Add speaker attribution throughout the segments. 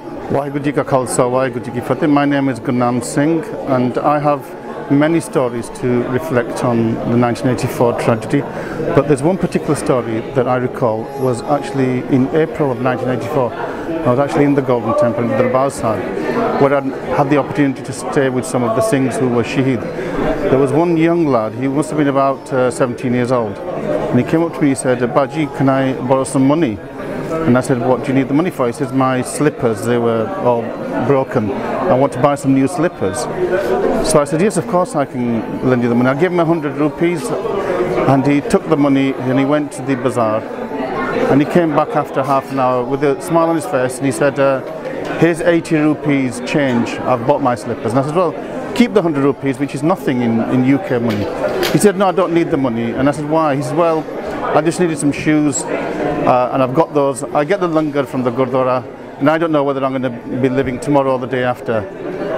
Speaker 1: Waheguru Ji Ka Khalsa, Waheguru Ji Ki Fateh. My name is Gurnam Singh, and I have many stories to reflect on the 1984 tragedy, but there's one particular story that I recall was actually in April of 1984. I was actually in the Golden Temple in Darbar Sahib, where I had the opportunity to stay with some of the Sikhs who were shaheed. There was one young lad, he must have been about 17 years old, and he came up to me and he said, "Baji, can I borrow some money?" And I said, "What do you need the money for?" He says, "My slippers, they were all broken. I want to buy some new slippers." So I said, "Yes, of course I can lend you the money." I gave him 100 rupees, and he took the money and he went to the bazaar. And he came back after half an hour with a smile on his face, and he said, "Here's 80 rupees change, I've bought my slippers." And I said, "Well, keep the 100 rupees, which is nothing in UK money." He said, "No, I don't need the money." And I said, "Why?" He said, "Well, I just needed some shoes, and I've got those. I get the langar from the Gurdwara, and I don't know whether I'm going to be living tomorrow or the day after."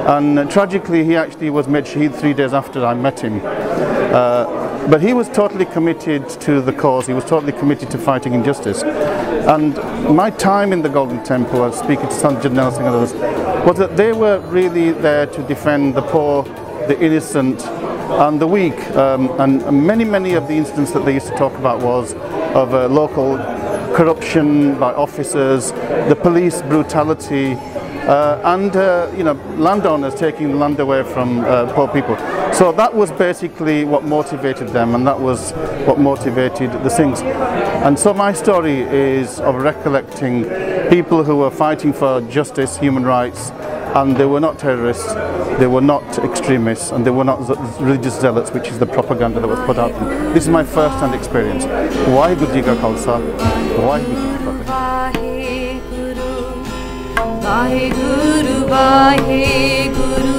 Speaker 1: And tragically, he actually was made shaheed 3 days after I met him. But he was totally committed to the cause, he was totally committed to fighting injustice. And my time in the Golden Temple, I was speaking to Gurnam Singh and others, was that they were really there to defend the poor, the innocent and the weak. And many of the incidents that they used to talk about was of local corruption by officers, the police brutality, and landowners taking land away from poor people. So that was basically what motivated them, and that was what motivated the Singhs. And so my story is of recollecting people who were fighting for justice, human rights, and they were not terrorists, they were not extremists, and they were not religious zealots, which is the propaganda that was put out there. This is my first-hand experience. Waheguru Ji Ka Khalsa, Waheguru Ji Ki Fateh.
Speaker 2: Vaheguru, Vaheguru,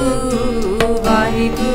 Speaker 2: Vaheguru.